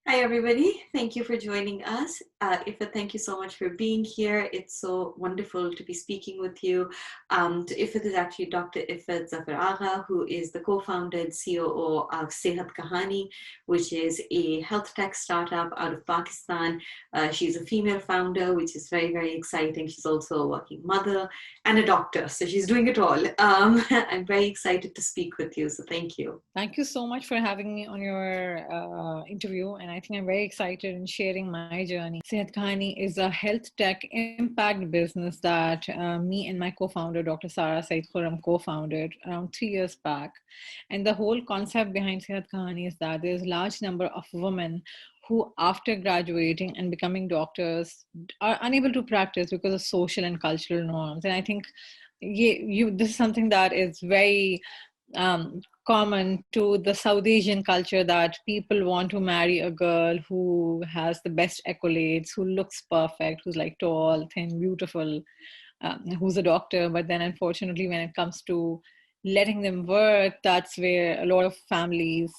Hi, everybody. Thank you for joining us. Iffat, thank you so much for being here. It's so wonderful to be speaking with you. Iffat is actually Dr. Iffat Zafar Aga, who is the co-founder and COO of Sehat Kahani, which is a health tech startup out of Pakistan. She's a female founder, which is very, very exciting. She's also a working mother and a doctor, so she's doing it all. I'm very excited to speak with you, so thank you. Thank you so much for having me on your interview. And I think I'm very excited in sharing my journey. Sehat Kahani is a health tech impact business that me and my co-founder, Dr. Sara Said Khurram, co-founded around 3 years back. And the whole concept behind Sehat Kahani is that there's a large number of women who, after graduating and becoming doctors, are unable to practice because of social and cultural norms. And I think this is something that is very common to the South Asian culture, that people want to marry a girl who has the best accolades, who looks perfect, who's like tall, thin, beautiful, who's a doctor. But then unfortunately, when it comes to letting them work, that's where a lot of families,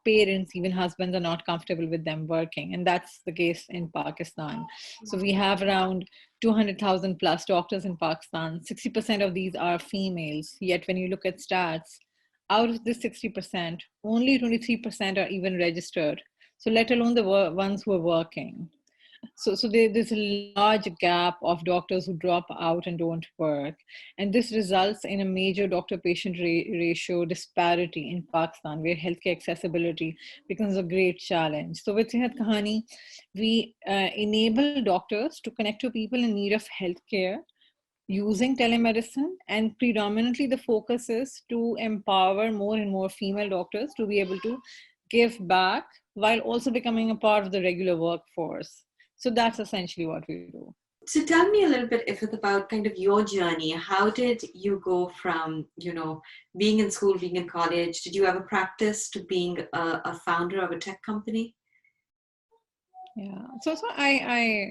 parents, even husbands are not comfortable with them working. And that's the case in Pakistan. So we have around 200,000 plus doctors in Pakistan. 60% of these are females. Yet when you look at stats, out of this 60%, only 23% are even registered. So let alone the ones who are working. So there's a large gap of doctors who drop out and don't work. And this results in a major doctor-patient ratio disparity in Pakistan, where healthcare accessibility becomes a great challenge. So with Sehat Kahani, we enable doctors to connect to people in need of healthcare using telemedicine, and predominantly the focus is to empower more and more female doctors to be able to give back while also becoming a part of the regular workforce. So that's essentially what we do. So tell me a little bit, Iffat, about kind of your journey. How did you go from, being in school, being in college? Did you have a practice to being a founder of a tech company? Yeah, so I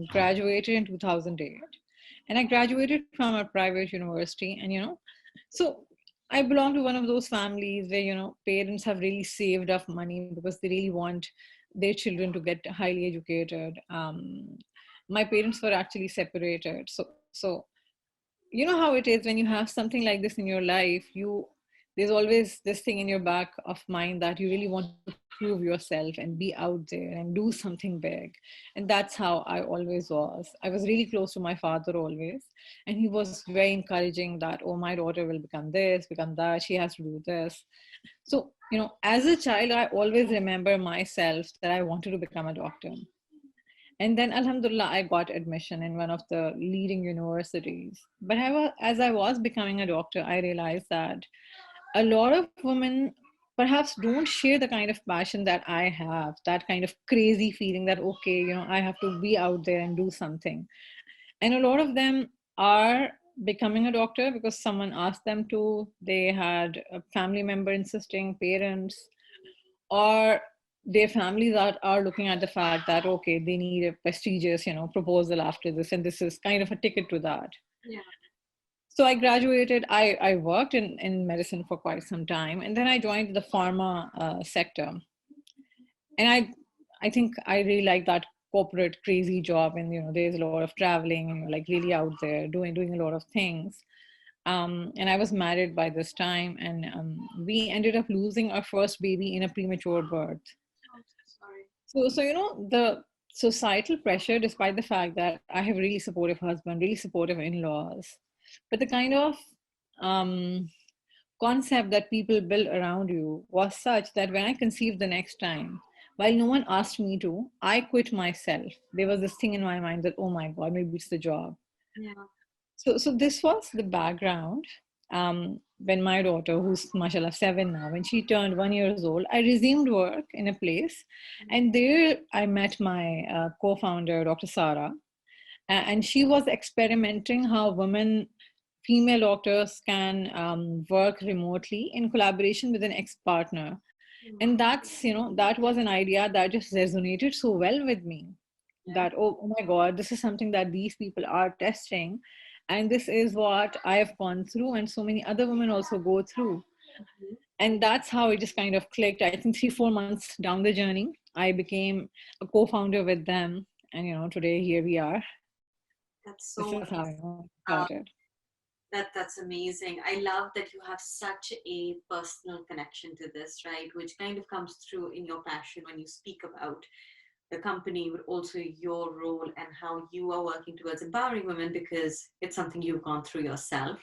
graduated in 2008. And I graduated from a private university. And, so I belong to one of those families where, parents have really saved up money because they really want their children to get highly educated. My parents were actually separated. So you know how it is when you have something like this in your life, there's always this thing in your back of mind that you really want to prove yourself and be out there and do something big. And that's how I always was. I was really close to my father always. And he was very encouraging that, oh, my daughter will become this, become that, she has to do this. So, as a child, I always remember myself that I wanted to become a doctor. And then, alhamdulillah, I got admission in one of the leading universities. But as I was becoming a doctor, I realized that a lot of women perhaps don't share the kind of passion that I have, that kind of crazy feeling that, okay, I have to be out there and do something. And a lot of them are becoming a doctor because someone asked them to, they had a family member insisting, parents, or their families are looking at the fact that, okay, they need a prestigious, proposal after this, and this is kind of a ticket to that. Yeah. So I graduated, I worked in medicine for quite some time, and then I joined the pharma sector. And I think I really like that corporate crazy job, and there's a lot of traveling and like really out there doing a lot of things. And I was married by this time, and we ended up losing our first baby in a premature birth. So the societal pressure, despite the fact that I have really supportive husband, really supportive in-laws, but the kind of concept that people build around you was such that when I conceived the next time, while no one asked me to, I quit myself. There was this thing in my mind that, oh my God, maybe it's the job. Yeah. So this was the background. When my daughter, who's mashallah 7 now, when she turned 1 year old, I resumed work in a place. And there I met my co-founder, Dr. Sara. And she was experimenting how female doctors can work remotely in collaboration with an ex-partner. And that's, that was an idea that just resonated so well with me, Yeah. that, oh my God, this is something that these people are testing. And this is what I have gone through, and so many other women also go through. Mhm. And that's how it just kind of clicked. I think 3-4 months down the journey, I became a co-founder with them. And, today here we are. That's This so is how, it um, started. that's amazing. I love that you have such a personal connection to this, right? Which kind of comes through in your passion when you speak about the company, but also your role and how you are working towards empowering women because it's something you've gone through yourself.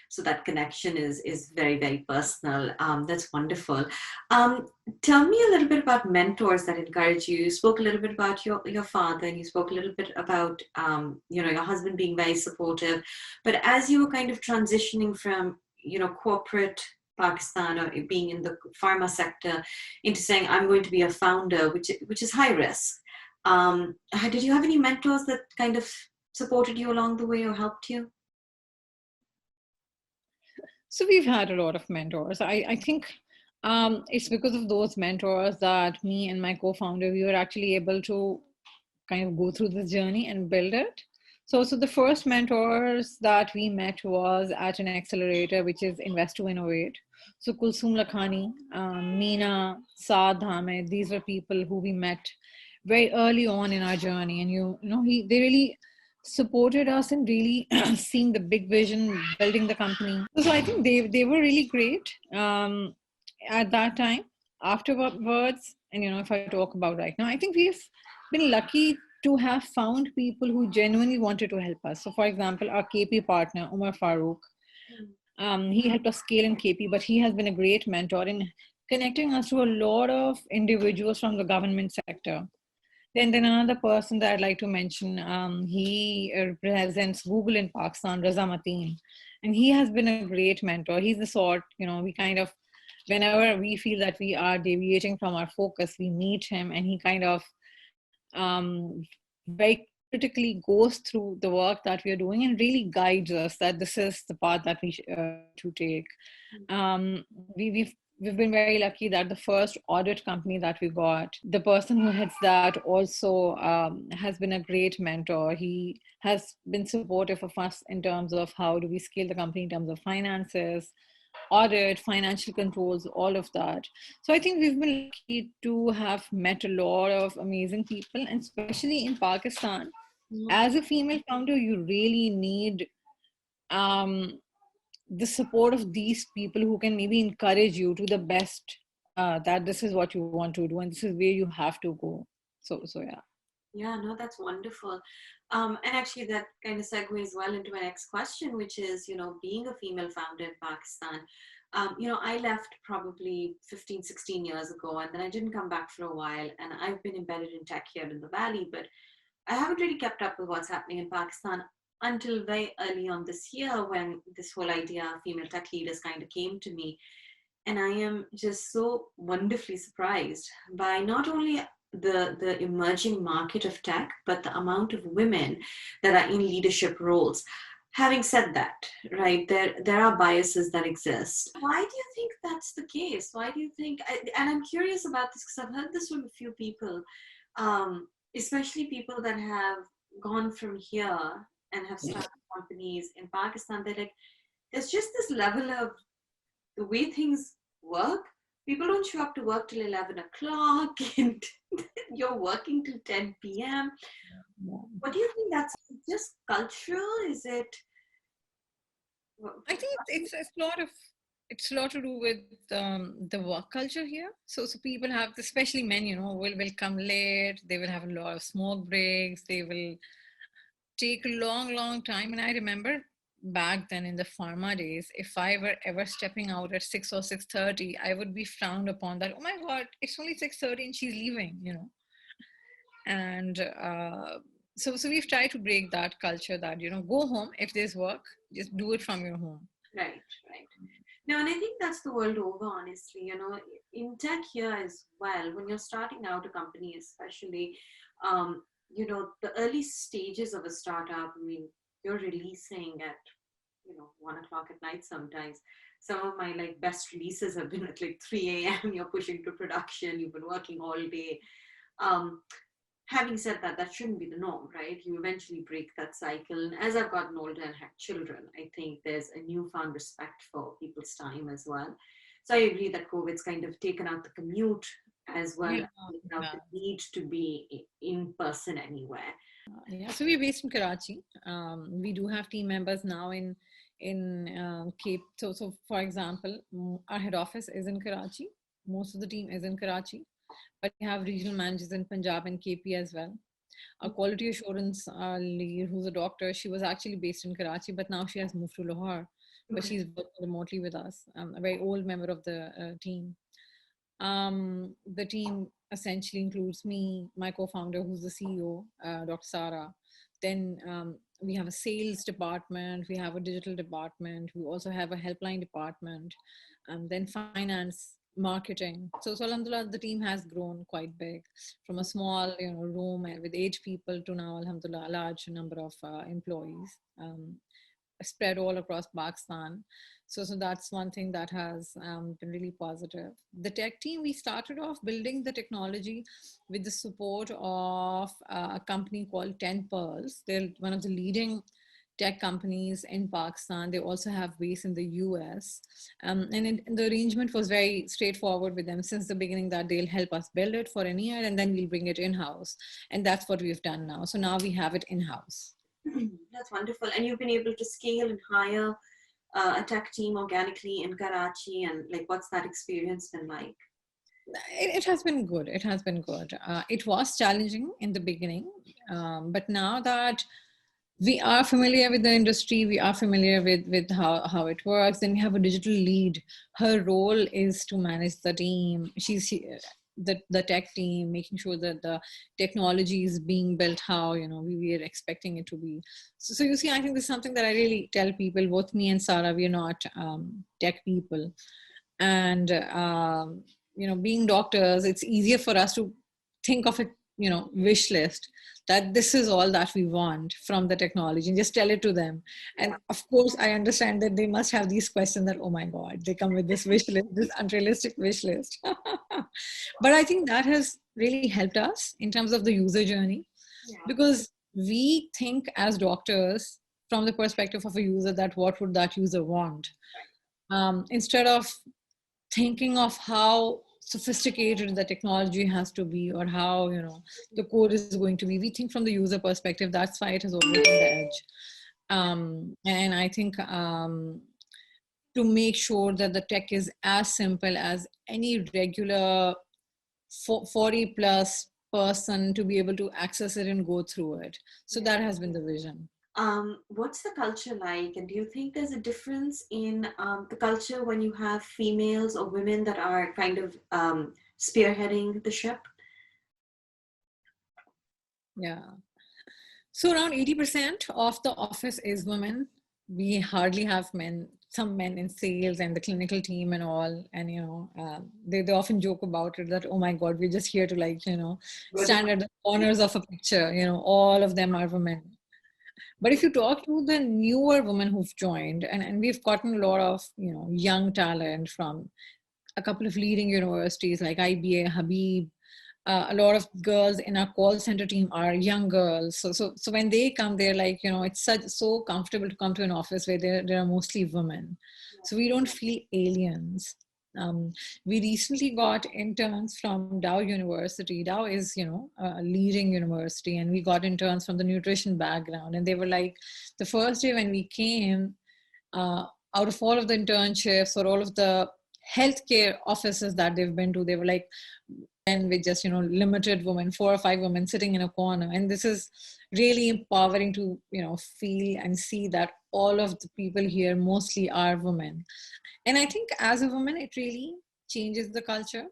So that connection is very, very personal. That's wonderful. um, Tell me a little bit about mentors that encourage you. You spoke a little bit about your father, and you spoke a little bit about your husband being very supportive, but as you were kind of transitioning from corporate Pakistan or being in the pharma sector into saying I'm going to be a founder, which is high risk, did you have any mentors that kind of supported you along the way or helped you? So we've had a lot of mentors. I think it's because of those mentors that me and my co-founder, we were actually able to kind of go through this journey and build it. So the first mentors that we met was at an accelerator, which is Invest to Innovate. So Kulsum Lakhani, Meena, Saad Hamed, these were people who we met very early on in our journey. And they really supported us in really seeing the big vision, building the company. So I think they were really great at that time. Afterwards, and if I talk about right now, I think we've been lucky to have found people who genuinely wanted to help us. So, for example, our KP partner, Umar Farouk, he helped us scale in KP, but he has been a great mentor in connecting us to a lot of individuals from the government sector. Then another person that I'd like to mention, he represents Google in Pakistan, Raza Mateen, and he has been a great mentor. He's the sort, we kind of, whenever we feel that we are deviating from our focus, we meet him, and he kind of very critically goes through the work that we are doing and really guides us that this is the path that we need to take. We've been very lucky that the first audit company that we got, the person who heads that also has been a great mentor. He has been supportive of us in terms of how do we scale the company in terms of finances, audit, financial controls, all of that. So I think we've been lucky to have met a lot of amazing people, and especially in Pakistan, Mhm. as a female founder, you really need um, the support of these people who can maybe encourage you to the best, that this is what you want to do and this is where you have to go. So yeah. Yeah, no, that's wonderful. And actually, that kind of segues well into my next question, which is, being a female founder in Pakistan. I left probably 15, 16 years ago, and then I didn't come back for a while. And I've been embedded in tech here in the Valley, but I haven't really kept up with what's happening in Pakistan until very early on this year when this whole idea of female tech leaders kind of came to me. And I am just so wonderfully surprised by not only the emerging market of tech, but the amount of women that are in leadership roles. Having said that, right, there are biases that exist. Why do you think that's the case? Why do you think? And I'm curious about this because I've heard this from a few people, especially people that have gone from here and have started companies in Pakistan. They're like, there's just this level of the way things work. People don't show up to work till 11 o'clock and you're working till 10 p.m. What do you think? That's just cultural? Is it? I think it's a lot of, it's a lot to do with the work culture here. So people have, especially men, will come late. They will have a lot of smoke breaks. They will take a long time. And I remember back then in the pharma days, if I were ever stepping out at 6 or 6:30, I would be frowned upon that, oh my God, it's only 6:30 and she's leaving. And so we've tried to break that culture that, go home. If there's work, just do it from your home. Right, right. No, and I think that's the world over, honestly. In tech here as well, when you're starting out a company, especially, the early stages of a startup, I mean, you're releasing at 1 o'clock at night sometimes. some of my like best releases have been at like 3 a.m. You're pushing to production, you've been working all day. Um, Having said that, that shouldn't be the norm, right? You eventually break that cycle. And as I've gotten older and had children, I think there's a newfound respect for people's time as well. So I agree that COVID's kind of taken out the commute as well Yeah, as taken out yeah. the need to be in person anywhere. Yeah, so we're based in Karachi. We do have team members now in Cape. So for example, our head office is in Karachi. Most of the team is in Karachi, but we have regional managers in Punjab and KP as well. Our quality assurance lead, who's a doctor, she was actually based in Karachi, but now she has moved to Lahore. But Okay. she's working remotely with us. A very old member of the team. The team essentially includes me, my co-founder, who's the CEO, Dr. Sara. Then we have a sales department, we have a digital department, we also have a helpline department, then finance, marketing. So alhamdulillah, the team has grown quite big from a small, room with 8 people to now, alhamdulillah, a large number of employees. Spread all across Pakistan. So that's one thing that has been really positive. The tech team, we started off building the technology with the support of a company called 10 Pearls. They're one of the leading tech companies in Pakistan. They also have base in the US. And the arrangement was very straightforward with them since the beginning that they'll help us build it for a year and then we'll bring it in-house. And that's what we've done now. So now we have it in-house. That's wonderful. And you've been able to scale and hire a tech team organically in Karachi, and like, what's that experience been like? It has been good. It has been good. It was challenging in the beginning, but now that we are familiar with the industry, we are familiar with how it works, then we have a digital lead. Her role is to manage the team. The tech team, making sure that the technology is being built how we are expecting it to be. So you see, I think this is something that I really tell people. Both me and Sarah, we are not tech people, and being doctors, it's easier for us to think of a wish list, that this is all that we want from the technology, and just tell it to them. And of course I understand that they must have these questions that, oh my god, they come with this wish list, this unrealistic wish list. But I think that has really helped us in terms of the user journey, Yeah. because we think as doctors from the perspective of a user, that what would that user want, instead of thinking of how sophisticated the technology has to be, or how the code is going to be. We think from the user perspective. That's why it has always been the edge. And I think to make sure that the tech is as simple as any regular 40 plus person to be able to access it and go through it. So that has been the vision. What's the culture like? And do you think there's a difference in the culture when you have females or women that are kind of spearheading the ship? Yeah. So around 80% of the office is women. We hardly have men, some men in sales and the clinical team and all. And, they often joke about it that, oh my God, we're just here to stand at the corners of a picture. All of them are women. But if you talk to the newer women who've joined, and we've gotten a lot of, young talent from a couple of leading universities like IBA, Habib. A lot of girls in our call center team are young girls. So when they come, they're like, it's so comfortable to come to an office where there are mostly women. So we don't feel aliens. We recently got interns from Dow University. Dow is, a leading university, and we got interns from the nutrition background. And they were like, the first day when we came, out of all of the internships or all of the healthcare offices that they've been to, they were like, and with just limited women, 4 or 5 women sitting in a corner. And this is really empowering to feel and see that all of the people here mostly are women. And I think as a woman, it really changes the culture.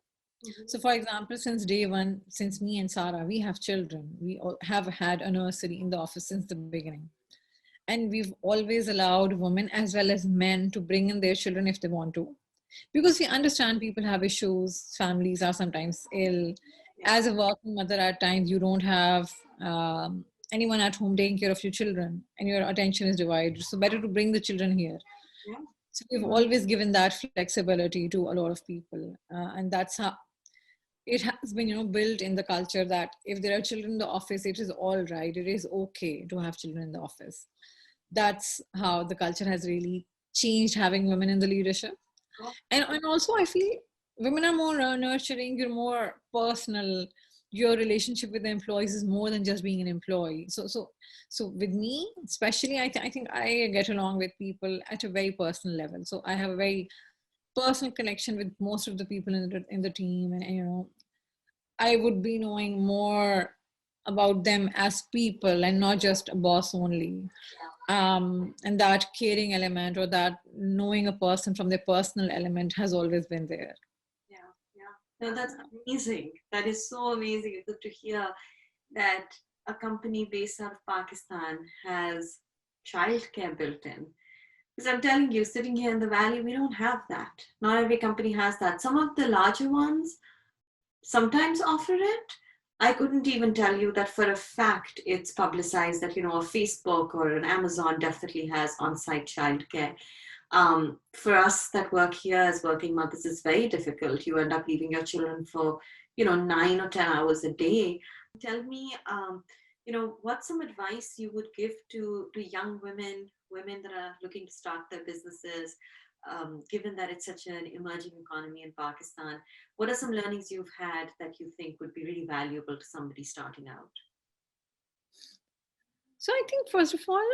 So for example, since day one, since me and Sarah, we have children, we all have had a nursery in the office since the beginning. And we've always allowed women as well as men to bring in their children if they want to, because we understand people have issues, families are sometimes ill. As a working mother, at times you don't have anyone at home taking care of your children, and your attention is divided. So better to bring the children here. So we've always given that flexibility to a lot of people, and that's how it has been, built in the culture that if there are children in the office, it is all right. It is okay to have children in the office. That's how the culture has really changed, having women in the leadership. And also I feel women are more nurturing, you're more personal. Your relationship with the employees is more than just being an employee. So with me especially, I think I get along with people at a very personal level. So I have a very personal connection with most of the people in the team, and I would be knowing more about them as people and not just a boss only. And that caring element, or that knowing a person from their personal element, has always been there. Yeah, yeah. No, that's amazing. That is so amazing. Good to hear that a company based out of Pakistan has childcare built in. Because I'm telling you, sitting here in the Valley, we don't have that. Not every company has that. Some of the larger ones sometimes offer it. I couldn't even tell you that for a fact it's publicized that, a Facebook or an Amazon definitely has on site childcare. For us that work here as working mothers, it's very difficult. You end up leaving your children for, 9 or 10 hours a day. Tell me, what's some advice you would give to young women that are looking to start their businesses, given that it's such an emerging economy in Pakistan? What are some learnings you've had that you think would be really valuable to somebody starting out? So I think, first of all,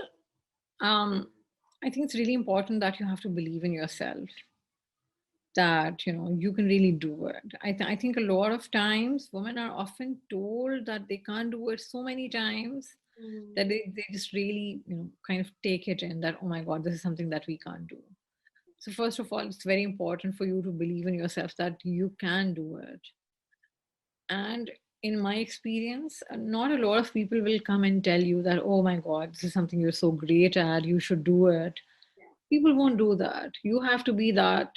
um, I think it's really important that you have to believe in yourself, that you can really do it. I think a lot of times women are often told that they can't do it so many times, Mm, that they just really kind of take it in, that oh my god, this is something that we can't do. So first of all, it's very important for you to believe in yourself that you can do it. And in my experience, not a lot of people will come and tell you that, oh my God, this is something you're so great at, you should do it. yeah, People won't do that. You have to be that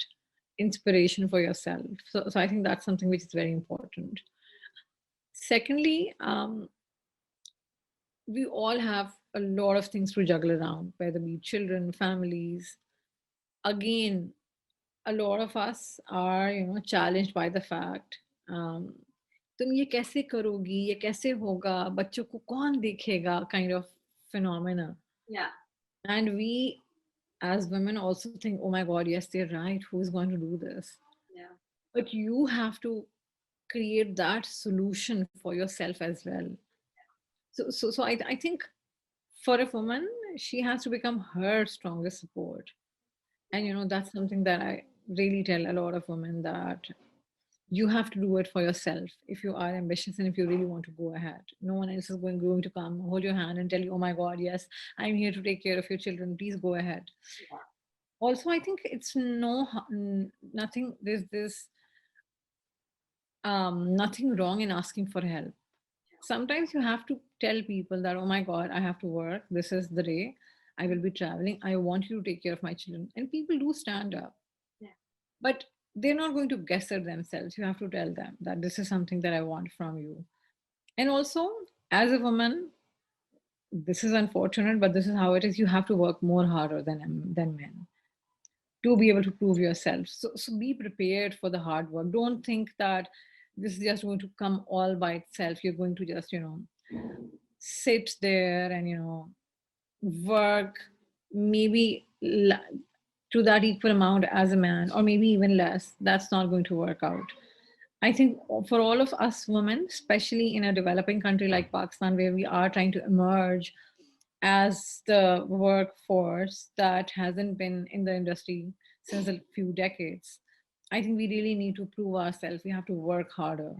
inspiration for yourself. So I think that's something which is very important. Secondly, we all have a lot of things to juggle around, whether be children, families. Again, a lot of us are challenged by the fact, um, तुम ये कैसे करोगी, ये कैसे होगा, बच्चों को कौन देखेगा, kind of phenomena. yeah, And we as women also think, oh my god, yes, they're right, who's going to do this? yeah, But you have to create that solution for yourself as well. So I think for a woman, she has to become her strongest support. And that's something that I really tell a lot of women, that you have to do it for yourself. If you are ambitious and if you really want to go ahead, no one else is going to come hold your hand and tell you, oh my god, yes, I'm here to take care of your children, please go ahead. yeah, Also, I think it's nothing, there's this nothing wrong in asking for help. Sometimes you have to tell people that, oh my god, I have to work, this is the day I will be traveling, I want you to take care of my children, and people do stand up. yeah, But they're not going to guess it themselves. You have to tell them that this is something that I want from you. And also, as a woman, this is unfortunate, but this is how it is. You have to work more harder than men to be able to prove yourself. So be prepared for the hard work. Don't think that this is just going to come all by itself. You're going to just, sit there and, work maybe to that equal amount as a man, or maybe even less. That's not going to work out. I think for all of us women, especially in a developing country like Pakistan, where we are trying to emerge as the workforce that hasn't been in the industry since a few decades, I think we really need to prove ourselves. We have to work harder,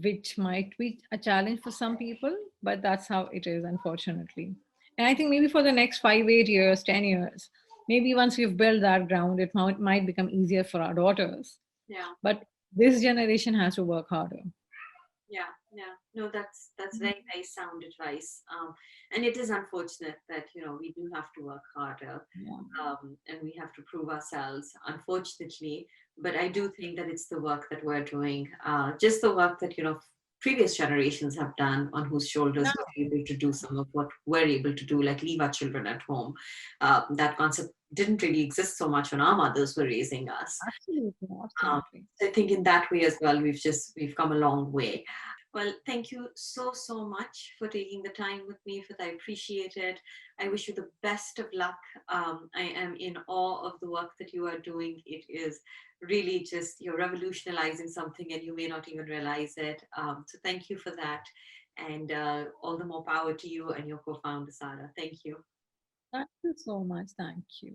which might be a challenge for some people, but that's how it is, unfortunately. And I think maybe for the next 5, 8 years, 10 years, maybe once we've built that ground, it might become easier for our daughters. yeah. But this generation has to work harder. Yeah, yeah. No, that's very, very sound advice. And it is unfortunate that we do have to work harder, Yeah. and we have to prove ourselves. Unfortunately, but I do think that it's the work that we're doing, just the work that previous generations have done, on whose shoulders we're able to do some of what we're able to do, like leave our children at home. That concept didn't really exist so much when our mothers were raising us. Absolutely, Um, absolutely. so I think in that way as well, we've come a long way. Well, thank you so much for taking the time with me, Iffat. I appreciate it. I wish you the best of luck. I am in awe of the work that you are doing. It is really just you're revolutionizing something, and you may not even realize it. So thank you for that, and all the more power to you and your co-founder Sarah. Thank you. Thank you so much. Thank you.